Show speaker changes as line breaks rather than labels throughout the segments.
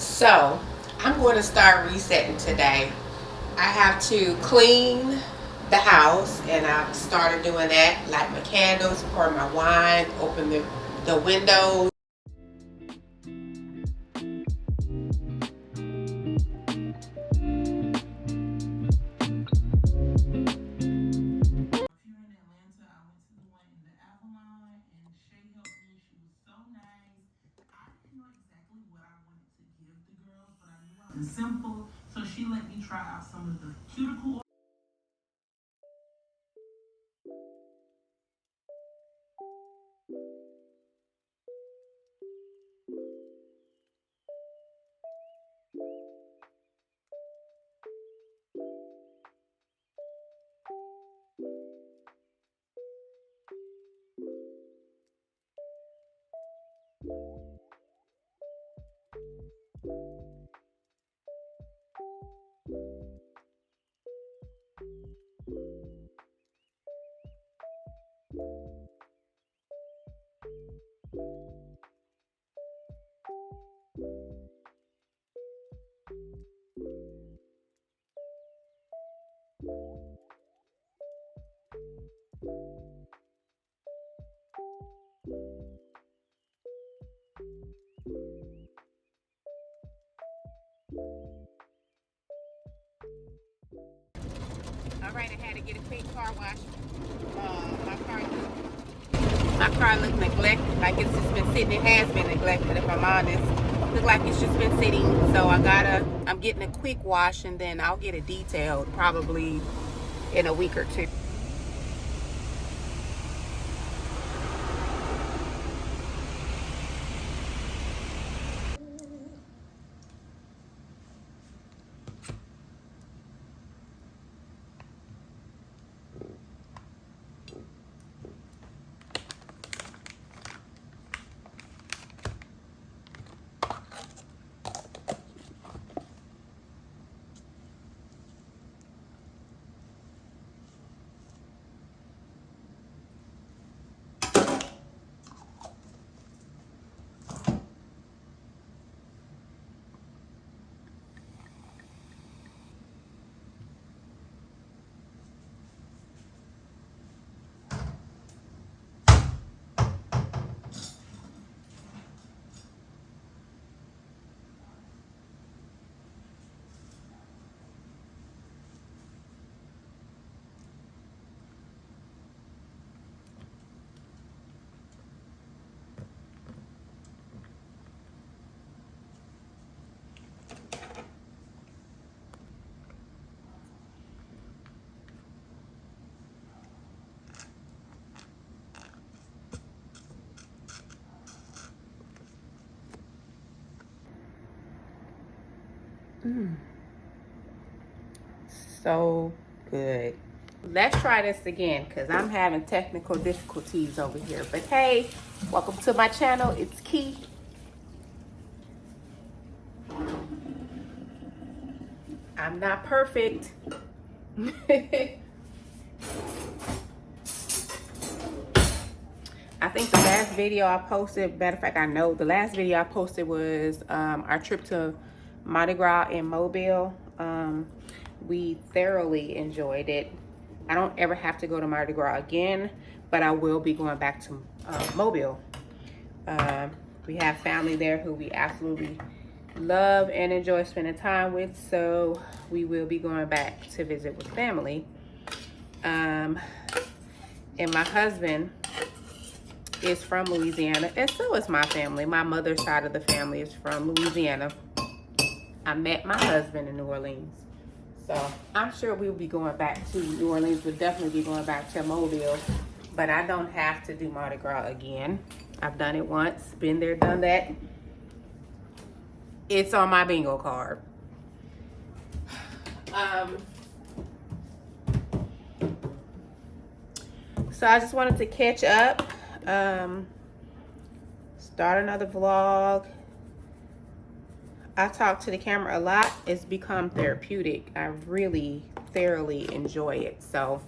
So I'm going to start resetting today. I have to clean the house, and I've started doing that. Light my candles, pour my wine, open the windows.
And simple, so she let me try out some of the cuticle.
All right, I had to get a quick car wash. My car looked neglected, like it's just been sitting. It has been neglected, if I'm honest. Look like it's just been sitting. So I'm getting a quick wash, and then I'll get it detailed probably in a week or two. So good. Let's try this again, because I'm having technical difficulties over here. But hey, welcome to my channel. It's Key. I'm not perfect. I think the last video I posted, matter of fact, I know the last video I posted was our trip to Mardi Gras in Mobile. We thoroughly enjoyed it. I don't ever have to go to Mardi Gras again, but I will be going back to Mobile. We have family there who we absolutely love and enjoy spending time with, so we will be going back to visit with family. And my husband is from Louisiana, and so is my family. My mother's side of the family is from Louisiana. I met my husband in New Orleans, so I'm sure we'll be going back to New Orleans. We'll definitely be going back to Mobile, but I don't have to do Mardi Gras again. I've done it once, been there, done that. It's on my bingo card. So I just wanted to catch up, start another vlog. I talk to the camera a lot. It's become therapeutic. I really thoroughly enjoy it. So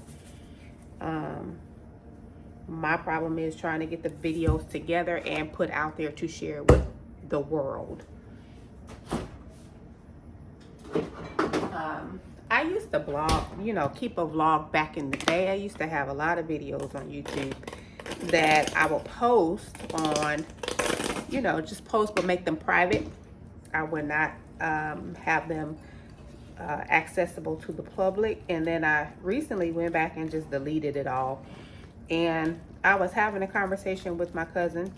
my problem is trying to get the videos together and put out there to share with the world. I used to blog, you know, keep a vlog back in the day. I used to have a lot of videos on YouTube that I will post on, you know, just post but make them private. I would not have them accessible to the public. And then I recently went back and just deleted it all. And I was having a conversation with my cousin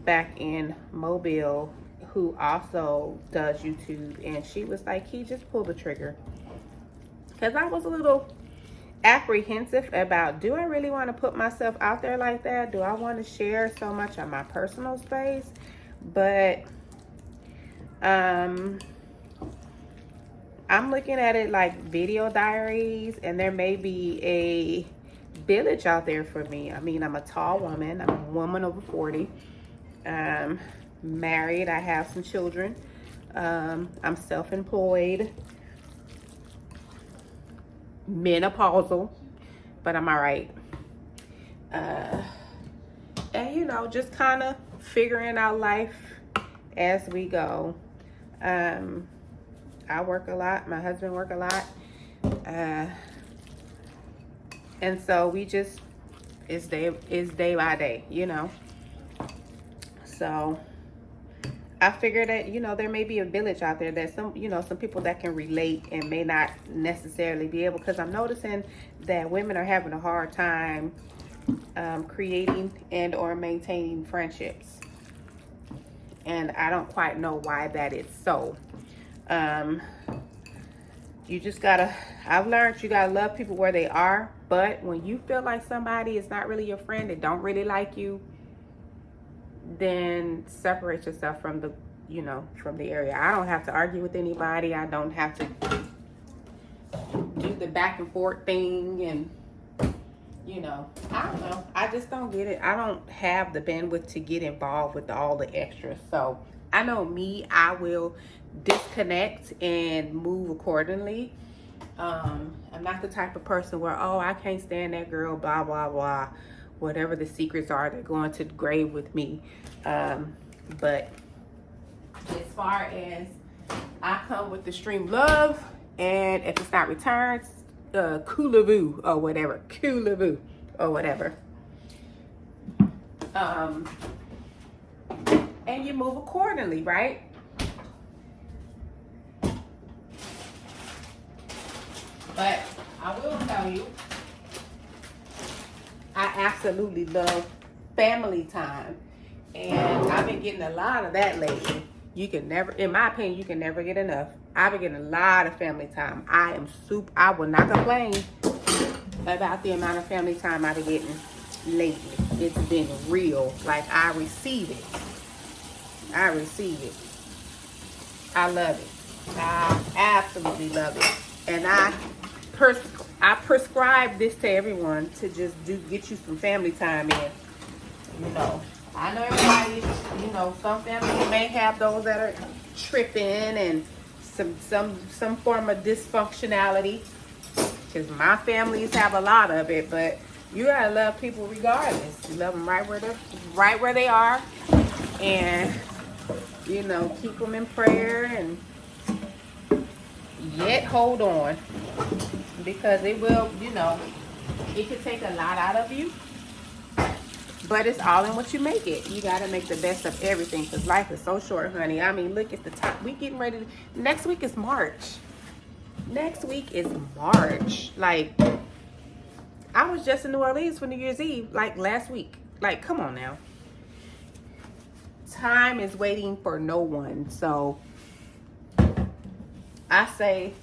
back in Mobile who also does YouTube, and she was like, he just pulled the trigger. Because I was a little apprehensive about, do I really want to put myself out there like that? Do I want to share so much of my personal space? But I'm looking at it like video diaries, and there may be a village out there for me. I mean, I'm a tall woman. I'm a woman over 40. Married. I have some children. I'm self-employed. Menopausal, but I'm all right. And you know, just kind of figuring out life as we go. I work a lot. My husband work a lot. And so we just, it's day by day, you know. So I figured that, you know, there may be a village out there that some, you know, some people that can relate and may not necessarily be able, because I'm noticing that women are having a hard time creating and or maintaining friendships. And I don't quite know why that is so. You just gotta, I've learned you gotta love people where they are, but when you feel like somebody is not really your friend, they don't really like you, then separate yourself from the, you know, from the area. I don't have to argue with anybody. I don't have to do the back and forth thing, and you know, I don't know. I just don't get it. I don't have the bandwidth to get involved with all the extras. So I know me, I will disconnect and move accordingly. I'm not the type of person where, oh, I can't stand that girl, blah, blah, blah. Whatever the secrets are, they're going to the grave with me. But as far as I come with the stream love, and if it's not returned, cool-a-voo or whatever. Cool-a-voo or whatever. And you move accordingly, right? But I will tell you, I absolutely love family time. And I've been getting a lot of that lately. You can never, in my opinion, you can never get enough. I've been getting a lot of family time. I will not complain about the amount of family time I've been getting lately. It's been real. Like, I receive it. I receive it. I love it. I absolutely love it. And I prescribe this to everyone to just get you some family time in. You know, I know everybody, you know, some families may have those that are tripping and some form of dysfunctionality, because my families have a lot of it. But you gotta love people regardless. You love them right where they are, and you know, keep them in prayer, and yet hold on, because it will, you know, it could take a lot out of you, but it's all in what you make it. You got to make the best of everything, because life is so short, honey. I mean, look at the time. We getting ready to, next week is March. Next week is March. Like, I was just in New Orleans for New Year's Eve, like last week. Like, come on now. Time is waiting for no one. So I say,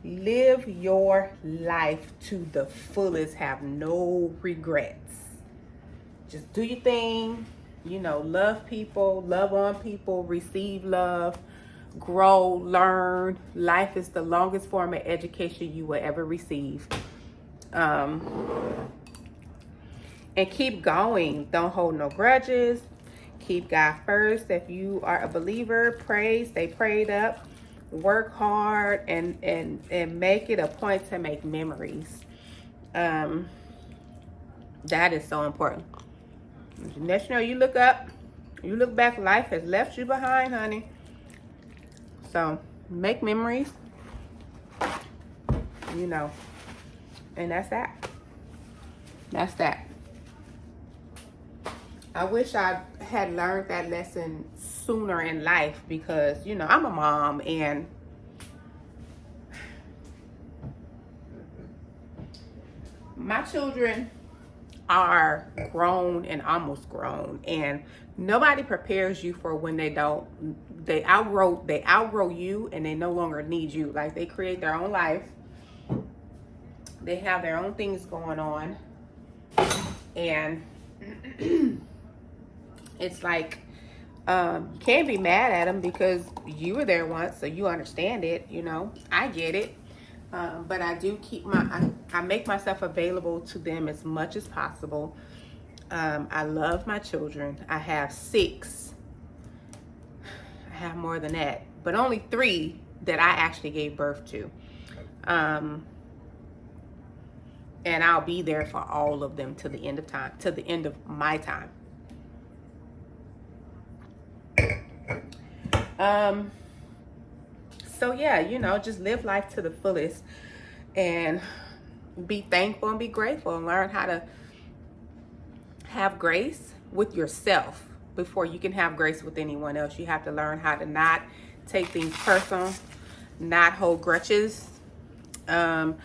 live your life to the fullest. Have no regrets. Just do your thing. You know, love people, love on people, receive love, grow, learn. Life is the longest form of education you will ever receive. And keep going. Don't hold no grudges. Keep God first. If you are a believer, pray, stay prayed up. Work hard and make it a point to make memories. That is so important. Next, you know, you look up, you look back, life has left you behind, honey. So make memories. you know. And that's that. That's that. I wish I had learned that lesson sooner in life because, you know, I'm a mom and my children are grown and almost grown, and nobody prepares you for when they outgrow you and they no longer need you. Like, they create their own life. They have their own things going on. And it's like, you can't be mad at them because you were there once, so you understand it, you know. I get it. But I do keep I make myself available to them as much as possible. I love my children. I have 6. I have more than that, but only 3 that I actually gave birth to. And I'll be there for all of them to the end of time, to the end of my time. So yeah, you know, just live life to the fullest and be thankful and be grateful and learn how to have grace with yourself before you can have grace with anyone else. You have to learn how to not take things personal, not hold grudges. I'm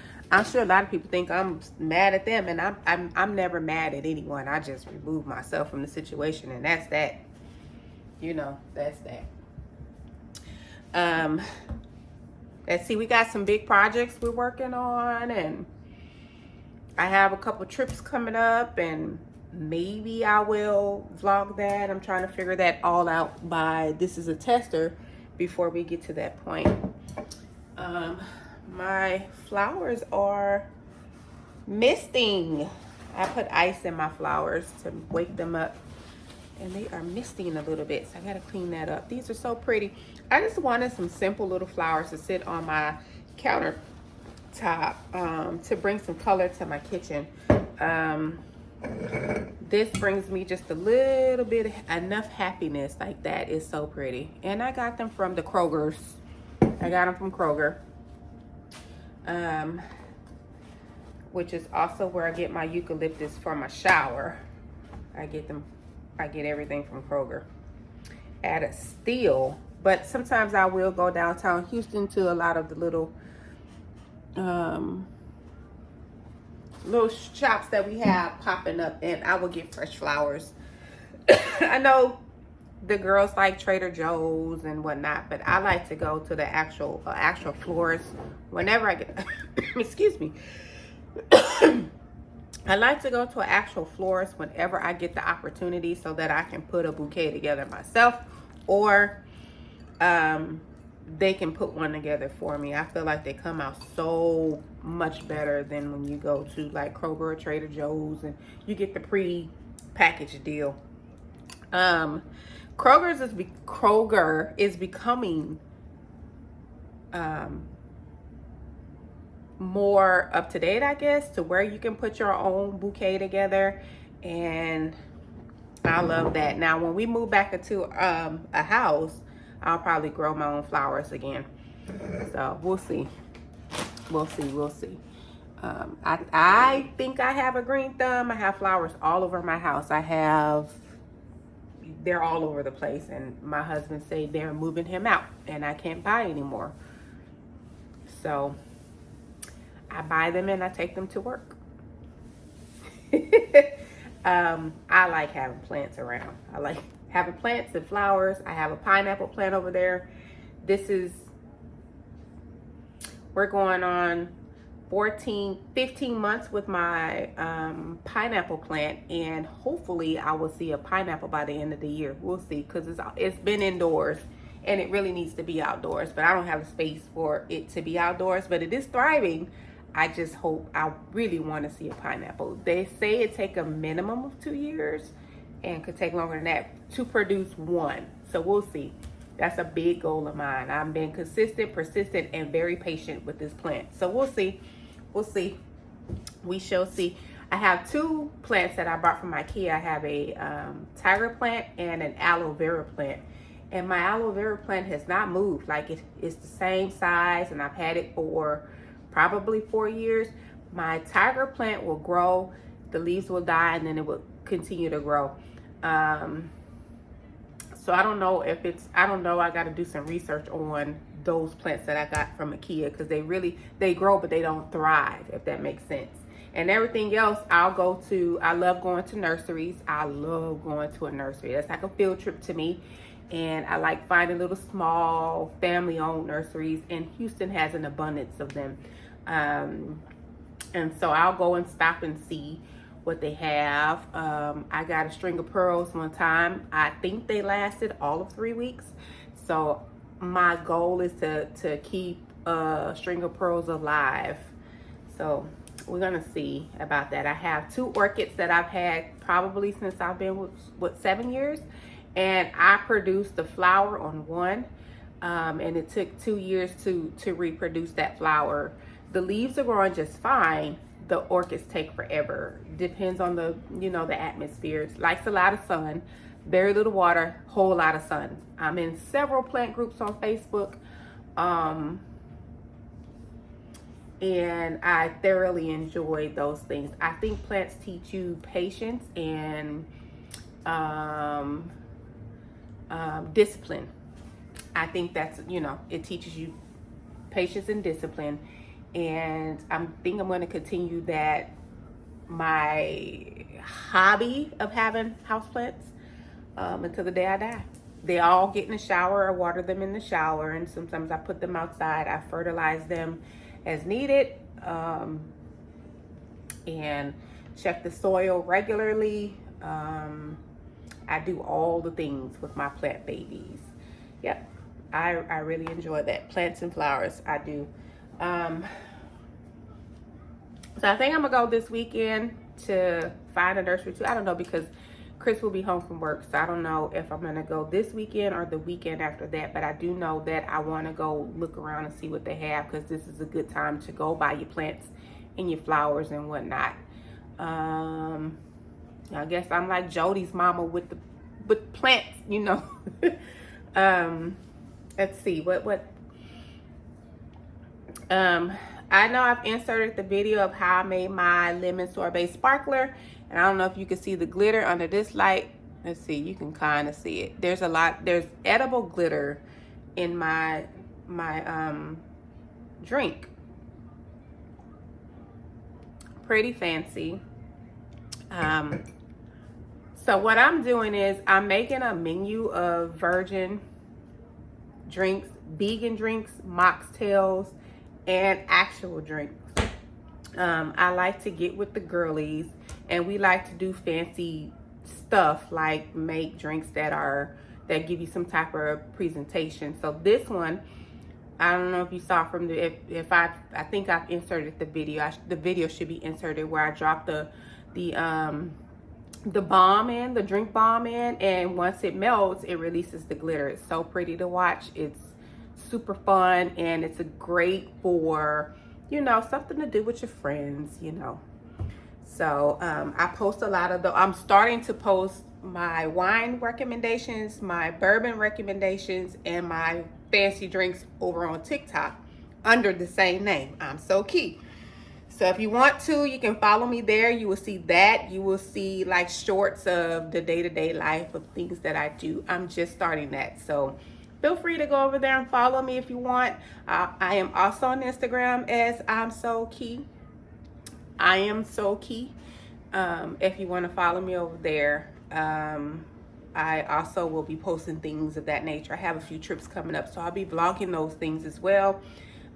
sure a lot of people think I'm mad at them, and I'm never mad at anyone. I just remove myself from the situation, and that's that. You know, that's that. Let's see, we got some big projects we're working on, and I have a couple trips coming up, and maybe I will vlog that. I'm trying to figure that all out by this is a tester before we get to that point. My flowers are misting. I put ice in my flowers to wake them up, and they are misting a little bit, so I gotta clean that up. These are so pretty. I just wanted some simple little flowers to sit on my countertop to bring some color to my kitchen. This brings me just a little bit, enough happiness. Like, that is so pretty. And I got them from the Kroger's. I got them from Kroger, which is also where I get my eucalyptus for my shower. I get everything from Kroger at a steal. But sometimes I will go downtown Houston to a lot of the little shops that we have popping up, and I will get fresh flowers. I know the girls like Trader Joe's and whatnot, but I like to go to the actual florist whenever I get excuse me. I like to go to an actual florist whenever I get the opportunity so that I can put a bouquet together myself, or they can put one together for me. I feel like they come out so much better than when you go to like Kroger or Trader Joe's and you get the pre-packaged deal. Kroger is becoming more up to date, I guess, to where you can put your own bouquet together, and I love that. Now, when we move back into a house, I'll probably grow my own flowers again. So we'll see. We'll see. I think I have a green thumb. I have flowers all over my house. They're all over the place, and my husband said they're moving him out and I can't buy anymore. So I buy them and I take them to work. I like having plants around. I like having plants and flowers. I have a pineapple plant over there. We're going on 15 months with my pineapple plant, and hopefully I will see a pineapple by the end of the year. We'll see, because it's been indoors and it really needs to be outdoors, but I don't have the space for it to be outdoors, but it is thriving. I just hope, I really want to see a pineapple. They say it take a minimum of 2 years and could take longer than that to produce one. So we'll see. That's a big goal of mine. I've been consistent, persistent, and very patient with this plant. So we'll see. We'll see. We shall see. I have 2 plants that I bought from IKEA. I have a tiger plant and an aloe vera plant. And my aloe vera plant has not moved. Like, it's the same size, and I've had it for probably 4 years. My tiger plant will grow, the leaves will die, and then it will continue to grow. So I don't know if it's, I don't know, I got to do some research on those plants that I got from IKEA, because they grow, but they don't thrive, if that makes sense. And everything else, I love going to nurseries. I love going to a nursery. That's like a field trip to me. And I like finding little small family-owned nurseries, and Houston has an abundance of them. And so I'll go and stop and see what they have. I got a string of pearls one time. I think they lasted all of 3 weeks. So my goal is to keep a string of pearls alive. So we're gonna see about that. I have 2 orchids that I've had probably since I've been with 7 years, and I produced the flower on one, and it took 2 years to reproduce that flower. The leaves are growing just fine. The orchids take forever. Depends on the atmosphere. It likes a lot of sun, very little water, whole lot of sun. I'm in several plant groups on Facebook, and I thoroughly enjoy those things. I think plants teach you patience and discipline. I think that's, it teaches you patience and discipline. And I think I'm going to continue that, my hobby of having houseplants, until the day I die. They all get in the shower. I water them in the shower, and sometimes I put them outside. I fertilize them as needed, and check the soil regularly. I do all the things with my plant babies. Yep, I really enjoy that. Plants and flowers, I do. So I think I'm gonna go this weekend to find a nursery too. I don't know, because Chris will be home from work, so I don't know if I'm gonna go this weekend or the weekend after that. But I do know that I want to go look around and see what they have, because this is a good time to go buy your plants and your flowers and whatnot. I guess I'm like Jody's mama with plants, Let's see what. I know I've inserted the video of how I made my lemon sorbet sparkler, and I don't know if you can see the glitter under this light. Let's see, you can kind of see it. There's edible glitter in my drink. Pretty fancy. So what I'm doing is I'm making a menu of virgin drinks, vegan drinks, mocktails, and actual drinks. I like to get with the girlies, and we like to do fancy stuff, like make drinks that give you some type of presentation. So this one, I don't know if you saw from the, I think I've inserted the video. The video should be inserted where I dropped the bomb in, the drink bomb in, and once it melts, it releases the glitter. It's so pretty to watch. It's super fun, and it's a great for, something to do with your friends, So I post a lot of I'm starting to post my wine recommendations, my bourbon recommendations, and my fancy drinks over on TikTok under the same name, Imsokee. So if you want to, you can follow me there. You will see that. You will see like shorts of the day-to-day life of things that I do. I'm just starting that. So feel free to go over there and follow me if you want. I am also on Instagram as Imsokee. I am Imsokee. If you want to follow me over there. I also will be posting things of that nature. I have a few trips coming up, so I'll be vlogging those things as well.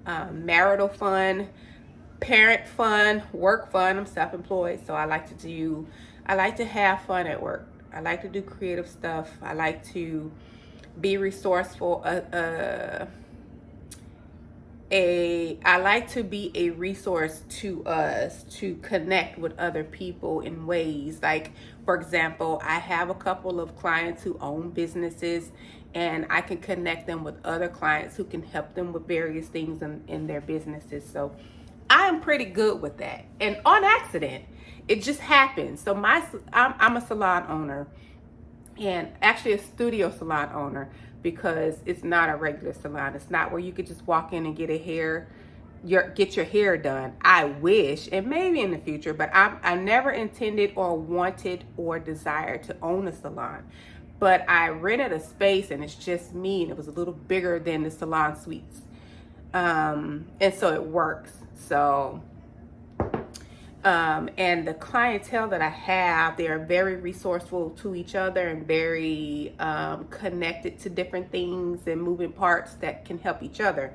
Marital fun, parent fun, work fun. I'm self-employed, so I like to have fun at work. I like to do creative stuff. I like to be resourceful. I like to be a resource to us to connect with other people in ways. Like, for example, I have a couple of clients who own businesses, and I can connect them with other clients who can help them with various things in their businesses. So I am pretty good with that. And on accident, it just happens. So I'm a salon owner, and actually a studio salon owner, because it's not a regular salon. It's not where you could just walk in and get a hair get your hair done. I wish, and maybe in the future, but I never intended or wanted or desired to own a salon. But I rented a space and it's just me, and it was a little bigger than the salon suites. And so it works. So, and the clientele that I have, they are very resourceful to each other and very connected to different things and moving parts that can help each other.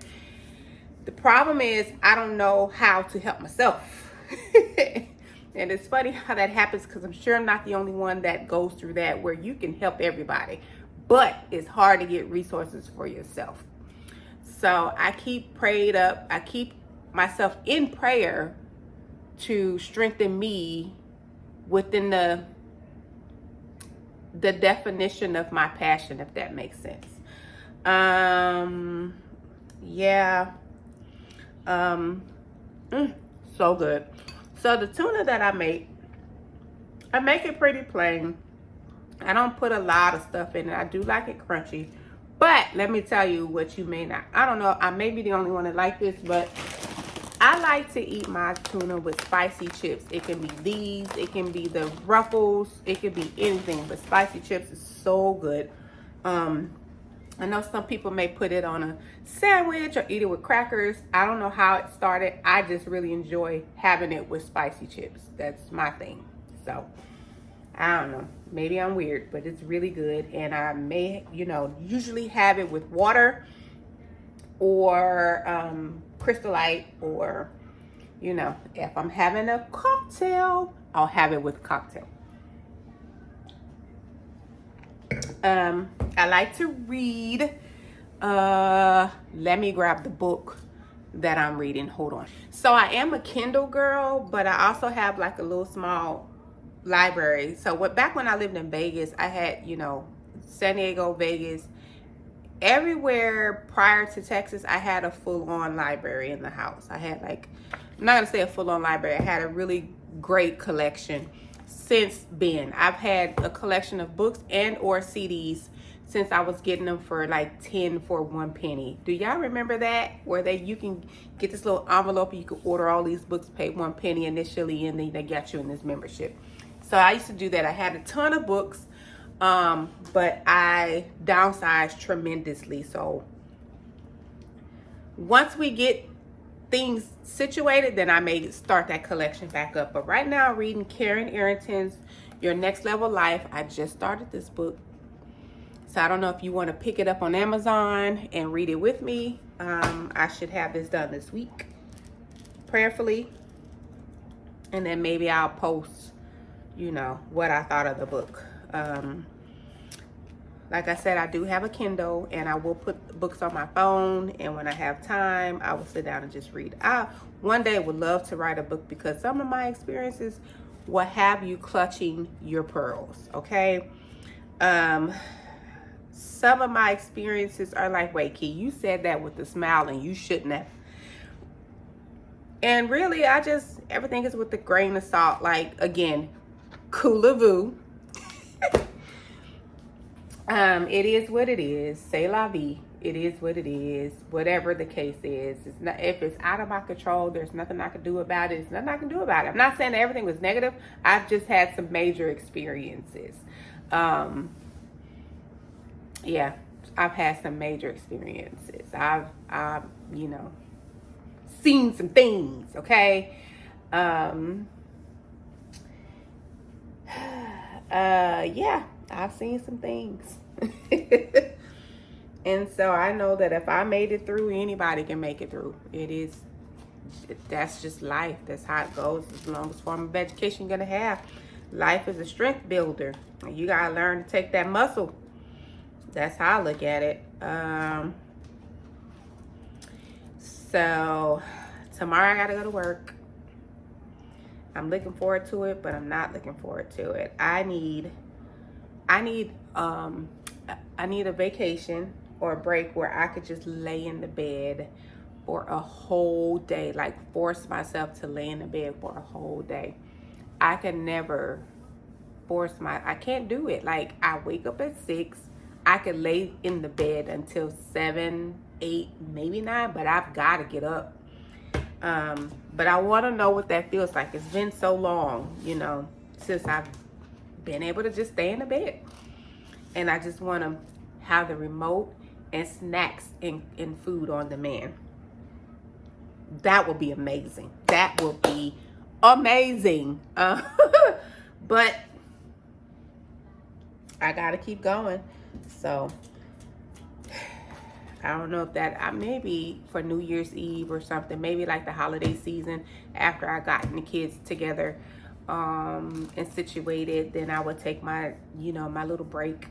The problem is I don't know how to help myself. And it's funny how that happens, because I'm sure I'm not the only one that goes through that, where you can help everybody, but it's hard to get resources for yourself. So I keep prayed up. I keep myself in prayer to strengthen me within the definition of my passion, if that makes sense. Yeah. So good. So the tuna that I make it pretty plain. I don't put a lot of stuff in it. I do like it crunchy. But let me tell you what you may not. I don't know. I may be the only one that like this, but I like to eat my tuna with spicy chips. It can be these. It can be the Ruffles. It can be anything. But spicy chips is so good. I know some people may put it on a sandwich or eat it with crackers. I don't know how it started. I just really enjoy having it with spicy chips. That's my thing. So, I don't know. Maybe I'm weird, but it's really good. And I may, usually have it with water or Crystal Light, or, if I'm having a cocktail, I'll have it with cocktail. I like to read. Let me grab the book that I'm reading. Hold on. So I am a Kindle girl, but I also have like a little small library. So back when I lived in Vegas, I had, San Diego, Vegas, everywhere prior to Texas, I had a full-on library in the house. I had I'm not gonna say a full-on library. I had a really great collection. Since then, I've had a collection of books and or CDs since I was getting them for like 10 for 1 penny. Do y'all remember that? Where you can get this little envelope and you can order all these books, pay 1 penny initially, and then they got you in this membership. So I used to do that. I had a ton of books, but I downsized tremendously. So once we get things situated, then I may start that collection back up. But right now I'm reading Karen Arrington's Your Next Level Life. I just started this book, so I don't know if you want to pick it up on Amazon and read it with me. I should have this done this week, prayerfully, and then maybe I'll post what I thought of the book. Like I said, I do have a Kindle, and I will put books on my phone, and when I have time, I will sit down and just read. I one day would love to write a book, because some of my experiences will have you clutching your pearls, okay? Some of my experiences are like, wait, Key, you said that with a smile, and you shouldn't have. And really, everything is with a grain of salt. Like, again, cool-a-voo. It is what it is. C'est la vie. It is what it is. Whatever the case is. It's not, if it's out of my control, there's nothing I can do about it. There's nothing I can do about it. I'm not saying that everything was negative. I've just had some major experiences. Yeah, I've had some major experiences. I've seen some things, okay? Yeah, I've seen some things. And so I know that if I made it through, anybody can make it through. That's just life. That's how it goes. It's the longest form of education you're gonna have. Life is a strength builder. You gotta learn to take that muscle. That's how I look at it. So tomorrow I gotta go to work. I'm looking forward to it, but I'm not looking forward to it. I need a vacation or a break where I could just lay in the bed for a whole day, like force myself to lay in the bed for a whole day. I can never I can't do it. Like, I wake up at 6, I could lay in the bed until 7, 8, maybe 9, but I've got to get up. But I want to know what that feels like. It's been so long, you know, since I've been able to just stay in the bed. And I just want to have the remote and snacks and food on demand. That will be amazing. That will be amazing. But I got to keep going. So I don't know if that, maybe for New Year's Eve or something, maybe like the holiday season after I gotten the kids together and situated, then I would take my, you know, my little break.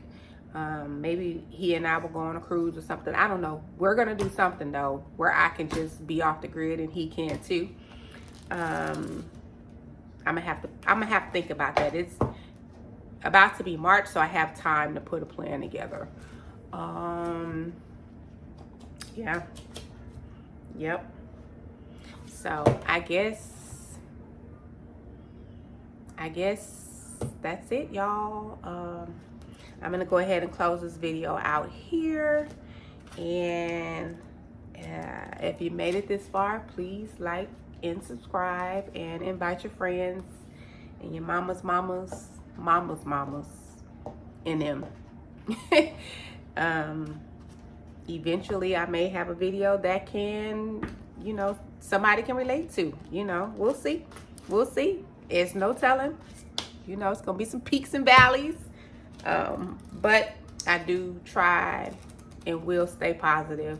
Maybe he and I will go on a cruise or something. I don't know. We're going to do something though, where I can just be off the grid and he can too. I'm gonna have to think about that. It's about to be March, so I have time to put a plan together. Yeah. Yep. So I guess that's it, y'all. I'm gonna go ahead and close this video out here. And if you made it this far, please like and subscribe and invite your friends and your mamas and them. Eventually I may have a video that can, you know, somebody can relate to, you know. We'll see. There's no telling, you know. It's gonna be some peaks and valleys, but I do try and will stay positive.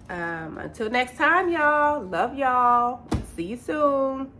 Until next time, y'all. Love y'all. See you soon.